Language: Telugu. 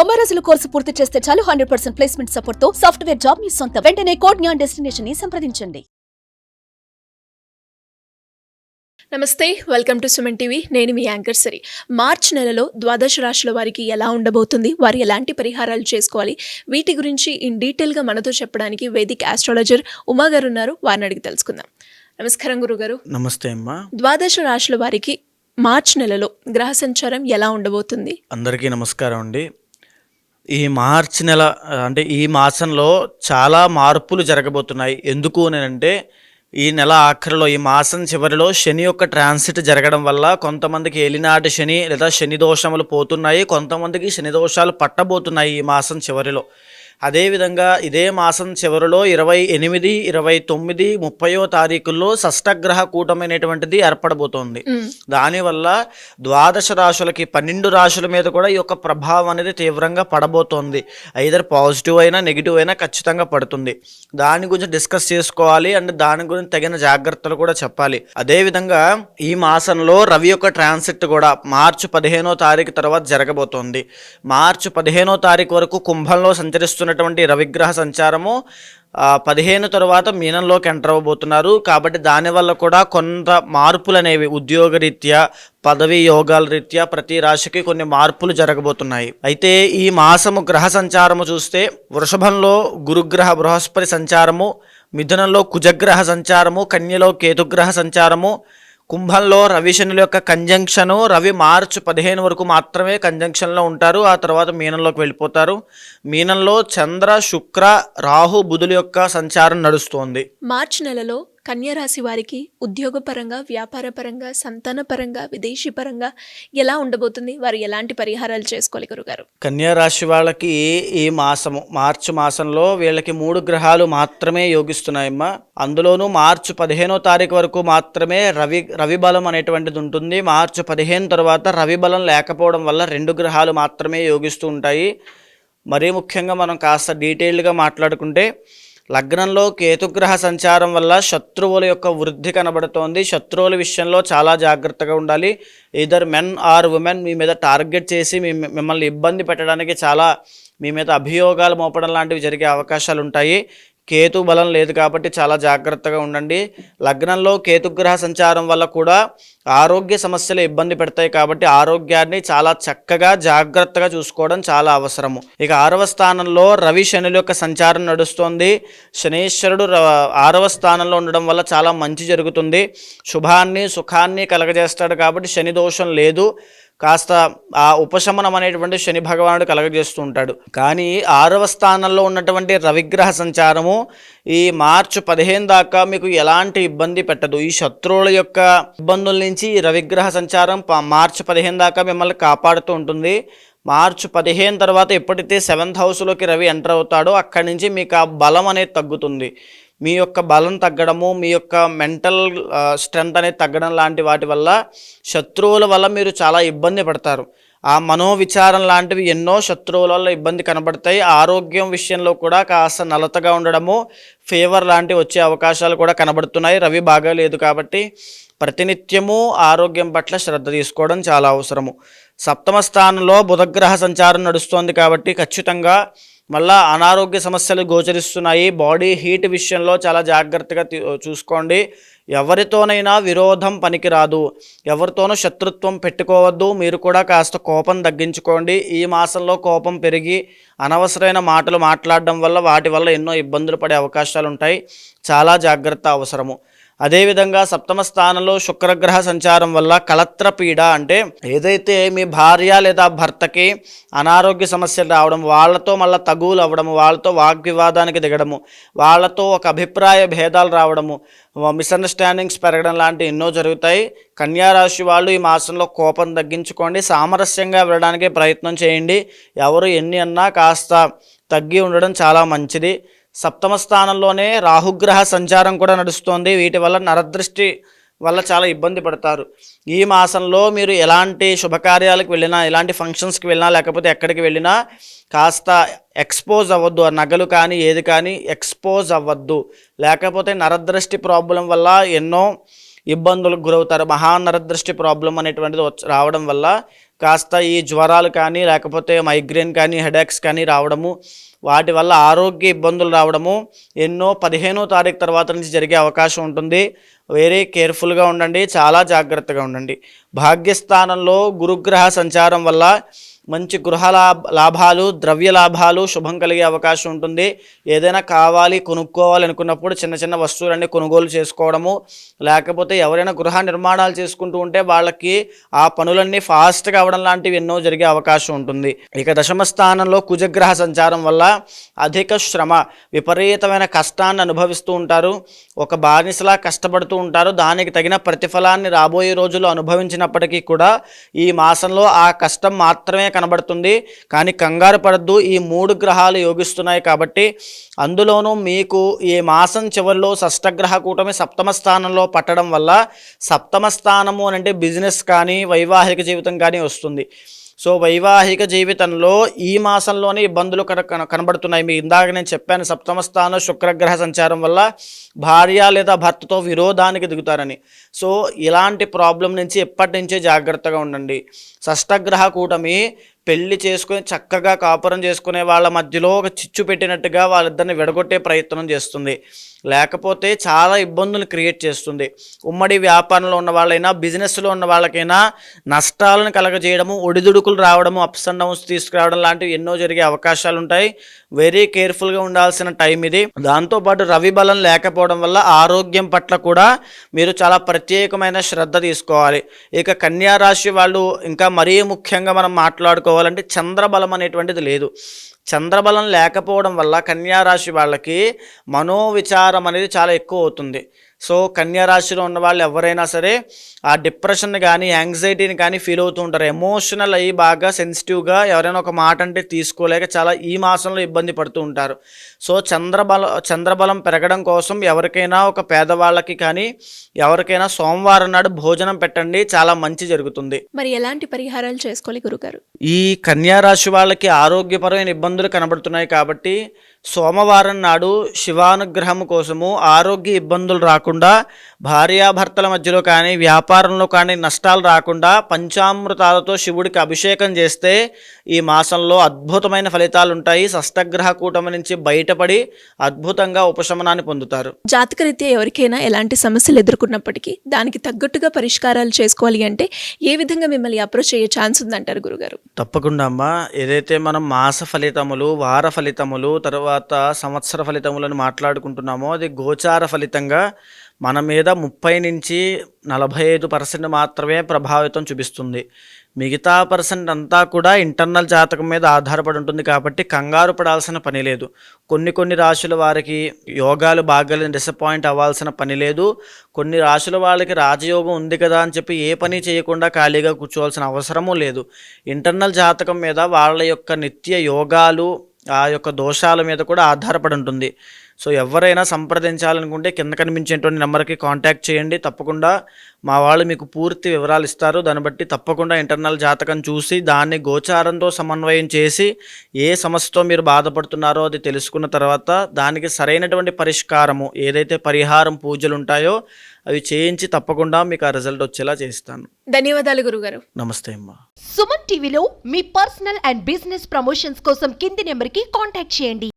90 రోజుల కోర్సు పూర్తి చేస్తే చాలు 100% ప్లేస్మెంట్ సపోర్ట్ తో సాఫ్ట్వేర్ జాబ్ మీ సొంతం. వెంటనే కోడ్ జ్ఞాన్ డెస్టినేషన్ ని సంప్రదించండి. నమస్తే, వెల్కమ్ టు సుమన్ టీవీ. నేను మీ యాంకర్ సరి. మార్చ్ నెలలో ద్వాదశ రాశుల వారికి ఎలా ఉండబోతుంది, వారు ఎలాంటి పరిహారాలు చేసుకోవాలి, వీటి గురించి ఇన్ డీటెయిల్గా మనతో చెప్పడానికి వేదిక్ ఆస్ట్రాలజర్ ఉమా గారు ఉన్నారు. వారిని అడిగి తెలుసుకుందాం. నమస్కారం గురుగారు. నమస్తే అమ్మా. ద్వాదశ రాశుల వారికి మార్చ్ నెలలో గ్రహ సంచారం ఎలా ఉండబోతుంది? అందరికీ నమస్కారం అండి. ఈ మార్చి నెల అంటే ఈ మాసంలో చాలా మార్పులు జరగబోతున్నాయి. ఎందుకు అంటే ఈ నెల ఆఖరిలో, ఈ మాసం చివరిలో శని యొక్క ట్రాన్సిట్ జరగడం వల్ల కొంతమందికి ఏలినాటి శని లేదా శని దోషములు పోతున్నాయి, కొంతమందికి శని దోషాలు పట్టబోతున్నాయి ఈ మాసం చివరిలో. అదేవిధంగా ఇదే మాసం చివరిలో 28, 29, 30వ తారీఖుల్లో షష్టగ్రహ కూటమైనటువంటిది ఏర్పడబోతోంది. దానివల్ల ద్వాదశ రాశులకి 12 రాశుల మీద కూడా ఈ యొక్క ప్రభావం అనేది తీవ్రంగా పడబోతోంది. ఐదర్ పాజిటివ్ అయినా నెగిటివ్ అయినా ఖచ్చితంగా పడుతుంది. దాని గురించి డిస్కస్ చేసుకోవాలి అండ్ దాని గురించి తగిన జాగ్రత్తలు కూడా చెప్పాలి. అదేవిధంగా ఈ మాసంలో రవి యొక్క ట్రాన్సిట్ కూడా మార్చి 15వ తారీఖు తర్వాత జరగబోతోంది. మార్చి 15వ తారీఖు వరకు కుంభంలో సంచరిస్తున్నటువంటి రవిగ్రహ సంచారము 15 తర్వాత మీనంలోకి ఎంటర్ అవ్వబోతున్నారు. కాబట్టి దానివల్ల కూడా కొంత మార్పులు అనేవి ఉద్యోగరీత్యా, పదవి యోగాల రీత్యా ప్రతి రాశికి కొన్ని మార్పులు జరగబోతున్నాయి. అయితే ఈ మాసము గ్రహ సంచారము చూస్తే వృషభంలో గురుగ్రహ బృహస్పతి సంచారము, మిథునంలో కుజగ్రహ సంచారము, కన్యలో కేతుగ్రహ సంచారము, కుంభంలో రవి శనుల యొక్క కంజంక్షను. రవి మార్చి 15 వరకు మాత్రమే కంజంక్షన్లో ఉంటారు, ఆ తర్వాత మీనంలోకి వెళ్ళిపోతారు. మీనంలో చంద్ర, శుక్ర, రాహు, బుధుల యొక్క సంచారం నడుస్తోంది. మార్చి నెలలో కన్యా రాశి వారికి ఉద్యోగపరంగా, వ్యాపారపరంగా, సంతానపరంగా, విదేశీ పరంగా ఎలా ఉండబోతుంది? వారు ఎలాంటి పరిహారాలు చేసుకోవాలి గురుగారు? కన్యా రాశి వాళ్ళకి ఈ మాసము మార్చి మాసంలో వీళ్ళకి 3 గ్రహాలు మాత్రమే యోగిస్తున్నాయమ్మా. అందులోనూ మార్చి 15వ తారీఖు వరకు మాత్రమే రవి బలం అనేటువంటిది ఉంటుంది. మార్చి 15 తర్వాత రవి బలం లేకపోవడం వల్ల 2 గ్రహాలు మాత్రమే యోగిస్తూ ఉంటాయి. మరీ ముఖ్యంగా మనం కాస్త డీటెయిల్డ్గా మాట్లాడుకుంటే లగ్నంలో కేతుగ్రహ సంచారం వల్ల శత్రువుల యొక్క వృద్ధి కనబడుతోంది. శత్రువుల విషయంలో చాలా జాగ్రత్తగా ఉండాలి. ఈదర్ మెన్ ఆర్ ఉమెన్ మీ మీద టార్గెట్ చేసి మిమ్మల్ని ఇబ్బంది పెట్టడానికి, చాలా మీ మీద అభియోగాలు మోపడం లాంటివి జరిగే అవకాశాలు ఉంటాయి. కేతు బలం లేదు కాబట్టి చాలా జాగ్రత్తగా ఉండండి. లగ్నంలో కేతుగ్రహ సంచారం వల్ల కూడా ఆరోగ్య సమస్యలు ఇబ్బంది పెడతాయి కాబట్టి ఆరోగ్యాన్ని చాలా చక్కగా జాగ్రత్తగా చూసుకోవడం చాలా అవసరము. ఇక 6వ స్థానంలో రవి శనుల యొక్క సంచారం నడుస్తోంది. శనీశ్వరుడు 6వ స్థానంలో ఉండడం వల్ల చాలా మంచి జరుగుతుంది. శుభాన్ని, సుఖాన్ని కలగజేస్తాడు కాబట్టి శని దోషం లేదు. కాస్త ఆ ఉపశమనం అనేటువంటి శని భగవానుడు కలగజేస్తూ ఉంటాడు. కానీ 6వ స్థానంలో ఉన్నటువంటి రవిగ్రహ సంచారము ఈ మార్చి 15 దాకా మీకు ఎలాంటి ఇబ్బంది పెట్టదు. ఈ శత్రువుల యొక్క ఇబ్బందుల నుంచి ఈ రవిగ్రహ సంచారం మార్చి 15 దాకా మిమ్మల్ని కాపాడుతూ ఉంటుంది. మార్చి 15 తర్వాత ఎప్పుడైతే 7th హౌస్లోకి రవి ఎంటర్ అవుతాడో అక్కడి నుంచి మీకు ఆ బలం అనేది తగ్గుతుంది. మీ యొక్క బలం తగ్గడము, మీ యొక్క మెంటల్ స్ట్రెంత్ అనేది తగ్గడం లాంటి వాటి వల్ల శత్రువుల వల్ల మీరు చాలా ఇబ్బంది పడతారు. ఆ మనోవిచారం లాంటివి ఎన్నో శత్రువుల వల్ల ఇబ్బంది కనబడతాయి. ఆరోగ్యం విషయంలో కూడా కాస్త నలతగా ఉండడము, ఫీవర్ లాంటివి వచ్చే అవకాశాలు కూడా కనబడుతున్నాయి. రవి బాగాలేదు కాబట్టి ప్రతినిత్యము ఆరోగ్యం పట్ల శ్రద్ధ తీసుకోవడం చాలా అవసరము. 7వ స్థానంలో బుధగ్రహ సంచారం నడుస్తోంది కాబట్టి ఖచ్చితంగా మళ్ళా అనారోగ్య సమస్యలు గోచరిస్తున్నాయి. బాడీ హీట్ విషయంలో చాలా జాగ్రత్తగా చూసుకోండి. ఎవరితోనైనా విరోధం పనికిరాదు, ఎవరితోనూ శత్రుత్వం పెట్టుకోవద్దు. మీరు కూడా కాస్త కోపం తగ్గించుకోండి. ఈ మాసంలో కోపం పెరిగి అనవసరమైన మాటలు మాట్లాడడం వల్ల వాటి వల్ల ఎన్నో ఇబ్బందులు పడే అవకాశాలు ఉంటాయి. చాలా జాగ్రత్త అవసరము. అదేవిధంగా 7వ స్థానంలో శుక్రగ్రహ సంచారం వల్ల కళత్రపీడ అంటే ఏదైతే మీ భార్య లేదా భర్తకి అనారోగ్య సమస్యలు రావడం, వాళ్ళతో మళ్ళీ తగువులు అవ్వడము, వాళ్ళతో వాగ్వివాదానికి దిగడము, వాళ్ళతో ఒక అభిప్రాయ భేదాలు రావడము, మిస్అండర్స్టాండింగ్స్ పెరగడం లాంటివి ఎన్నో జరుగుతాయి. కన్యారాశి వాళ్ళు ఈ మాసంలో కోపం తగ్గించుకోండి, సామరస్యంగా వెళ్ళడానికి ప్రయత్నం చేయండి. ఎవరు ఎన్ని అన్నా కాస్త తగ్గి ఉండడం చాలా మంచిది. 7వ స్థానంలోనే రాహుగ్రహ సంచారం కూడా నడుస్తోంది. వీటి వల్ల నరదృష్టి వల్ల చాలా ఇబ్బంది పడతారు. ఈ మాసంలో మీరు ఎలాంటి శుభకార్యాలకు వెళ్ళినా, ఎలాంటి ఫంక్షన్స్కి వెళ్ళినా, లేకపోతే ఎక్కడికి వెళ్ళినా కాస్త ఎక్స్పోజ్ అవ్వద్దు. ఆ నగలు కానీ ఏది కానీ ఎక్స్పోజ్ అవ్వద్దు, లేకపోతే నరదృష్టి ప్రాబ్లం వల్ల ఎన్నో ఇబ్బందులకు గురవుతారు. మహానరదృష్టి ప్రాబ్లం అనేటువంటిది రావడం వల్ల కాస్త ఈ జ్వరాలు కానీ లేకపోతే మైగ్రేన్ కానీ హెడేక్స్ కానీ రావడము, వాటి వల్ల ఆరోగ్య ఇబ్బందులు రావడము ఎన్నో 15వ తారీఖు తర్వాత నుంచి జరిగే అవకాశం ఉంటుంది. వెరీ కేర్ఫుల్గా ఉండండి, చాలా జాగ్రత్తగా ఉండండి. భాగ్యస్థానంలో గురుగ్రహ సంచారం వల్ల మంచి గృహ లాభాలు, ద్రవ్య లాభాలు, శుభం కలిగే అవకాశం ఉంటుంది. ఏదైనా కావాలి కొనుక్కోవాలి అనుకున్నప్పుడు చిన్న చిన్న వస్తువులన్నీ కొనుగోలు చేసుకోవడము, లేకపోతే ఎవరైనా గృహ నిర్మాణాలు చేసుకుంటూ ఉంటే వాళ్ళకి ఆ పనులన్నీ ఫాస్ట్గా అవ్వడం లాంటివి ఎన్నో జరిగే అవకాశం ఉంటుంది. ఇక దశమ స్థానంలో కుజగ్రహ సంచారం వల్ల అధిక శ్రమ, విపరీతమైన కష్టాన్ని అనుభవిస్తూ ఉంటారు. ఒక బానిసలా కష్టపడుతూ ఉంటారు. దానికి తగిన ప్రతిఫలాన్ని రాబోయే రోజుల్లో అనుభవించినప్పటికీ కూడా ఈ మాసంలో ఆ కష్టం మాత్రమే కనబడుతుంది. కానీ కంగారు పడద్దు, ఈ 3 గ్రహాలు యోగిస్తున్నాయి కాబట్టి అందులోనూ మీకు ఈ మాసం చివరిలో షష్టగ్రహ కూటమి సప్తమ స్థానంలో పట్టడం వల్ల, సప్తమ స్థానము అంటే బిజినెస్ కానీ వైవాహిక జీవితం కానీ వస్తుంది. సో వైవాహిక జీవితంలో ఈ మాసంలోనే ఇబ్బందులు కనబడుతున్నాయి. మీకు ఇందాక నేను చెప్పాను, సప్తమ స్థానం శుక్రగ్రహ సంచారం వల్ల భార్య లేదా భర్తతో విరోధానికి దిగుతారని. సో ఇలాంటి ప్రాబ్లం నుంచి ఎప్పటి నుంచే జాగ్రత్తగా ఉండండి. షష్టగ్రహ కూటమి పెళ్లి చేసుకుని చక్కగా కాపురం చేసుకునే వాళ్ళ మధ్యలో ఒక చిచ్చు పెట్టినట్టుగా వాళ్ళిద్దరిని విడగొట్టే ప్రయత్నం చేస్తుంది, లేకపోతే చాలా ఇబ్బందులు క్రియేట్ చేస్తుంది. ఉమ్మడి వ్యాపారంలో ఉన్న వాళ్ళైనా, బిజినెస్లో ఉన్న వాళ్ళకైనా నష్టాలను కలగజేయడము, ఒడిదుడుకులు రావడము, అప్స్ అండ్ డౌన్స్ తీసుకురావడం లాంటివి ఎన్నో జరిగే అవకాశాలు ఉంటాయి. వెరీ కేర్ఫుల్గా ఉండాల్సిన టైం ఇది. దాంతోపాటు రవి బలం లేకపోవడం వల్ల ఆరోగ్యం పట్ల కూడా మీరు చాలా ప్రత్యేకమైన శ్రద్ధ తీసుకోవాలి. ఇక కన్యా రాశి వాళ్ళు ఇంకా మరీ ముఖ్యంగా మనం మాట్లాడుకోవాలంటే చంద్రబలం అనేటువంటిది లేదు. చంద్రబలం లేకపోవడం వల్ల కన్యారాశి వాళ్ళకి మనోవిచారం అనేది చాలా ఎక్కువ అవుతుంది. సో కన్యారాశిలో ఉన్న వాళ్ళు ఎవరైనా సరే ఆ డిప్రెషన్ కానీ యాంగ్జైటీని కానీ ఫీల్ అవుతూ ఉంటారు. ఎమోషనల్ అయ్యి బాగా సెన్సిటివ్గా ఎవరైనా ఒక మాట అంటే తీసుకోలేక చాలా ఈ మాసంలో ఇబ్బంది పడుతూ ఉంటారు. సో చంద్రబలం పెరగడం కోసం ఎవరికైనా ఒక పేదవాళ్ళకి కానీ ఎవరికైనా సోమవారం నాడు భోజనం పెట్టండి, చాలా మంచి జరుగుతుంది. మరి ఎలాంటి పరిహారాలు చేసుకోవాలి గురుగారు? ఈ కన్యారాశి వాళ్ళకి ఆరోగ్యపరమైన ఇబ్బందులు కనబడుతున్నాయి కాబట్టి సోమవారం నాడు శివానుగ్రహం కోసము ఆరోగ్య ఇబ్బందులు రాకుండా, భార్యాభర్తల మధ్యలో కానీ వ్యాపారంలో కానీ నష్టాలు రాకుండా పంచామృతాలతో శివుడికి అభిషేకం చేస్తే ఈ మాసంలో అద్భుతమైన ఫలితాలు ఉంటాయి. షష్టగ్రహ కూటమి నుంచి బయటపడి అద్భుతంగా ఉపశమనాన్ని పొందుతారు. జాతకరీత్యా ఎవరికైనా ఎలాంటి సమస్యలు ఎదుర్కొన్నప్పటికీ దానికి తగ్గట్టుగా పరిష్కారాలు చేసుకోవాలి అంటే ఏ విధంగా మిమ్మల్ని అప్రోచ్ అయ్యే ఛాన్స్ ఉందంటారు గురుగారు? తప్పకుండా అమ్మా. ఏదైతే మనం మాస ఫలితములు, వార ఫలితములు, తర్వాత సంవత్సర ఫలితములను మాట్లాడుకుంటున్నామో అది గోచార ఫలితంగా మన మీద 30 నుంచి 45% మాత్రమే ప్రభావితం చూపిస్తుంది. మిగతా పర్సెంట్ అంతా కూడా ఇంటర్నల్ జాతకం మీద ఆధారపడి ఉంటుంది కాబట్టి కంగారు పడాల్సిన పని లేదు. కొన్ని రాశుల వారికి యోగాలు బాగాలేని డిసప్పాయింట్ అవ్వాల్సిన పని లేదు. కొన్ని రాశుల వాళ్ళకి రాజయోగం ఉంది కదా అని చెప్పి ఏ పని చేయకుండా ఖాళీగా కూర్చోవాల్సిన అవసరమూ లేదు. ఇంటర్నల్ జాతకం మీద వాళ్ళ యొక్క నిత్య యోగాలు, ఆ యొక్క దోషాల మీద కూడా ఆధారపడి ఉంటుంది. సో ఎవరైనా సంప్రదించాలనుకుంటే కింద కనిపించేటువంటి నెంబర్కి కాంటాక్ట్ చేయండి. తప్పకుండా మా వాళ్ళు మీకు పూర్తి వివరాలు ఇస్తారు. దాన్ని బట్టి తప్పకుండా ఇంటర్నల్ జాతకం చూసి దాన్ని గోచారంతో సమన్వయం చేసి ఏ సమస్యతో మీరు బాధపడుతున్నారో అది తెలుసుకున్న తర్వాత దానికి సరైనటువంటి పరిష్కారము, ఏదైతే పరిహారం పూజలు ఉంటాయో అవి చేయించి తప్పకుండా మీకు ఆ రిజల్ట్ వచ్చేలా చేస్తాను. ధన్యవాదాలు గురుగారు. నమస్తే అమ్మా. సుమన్ టీవీలో మీ పర్సనల్ అండ్ బిజినెస్ ప్రమోషన్స్ కోసం కింది నెంబర్కి కాంటాక్ట్ చేయండి.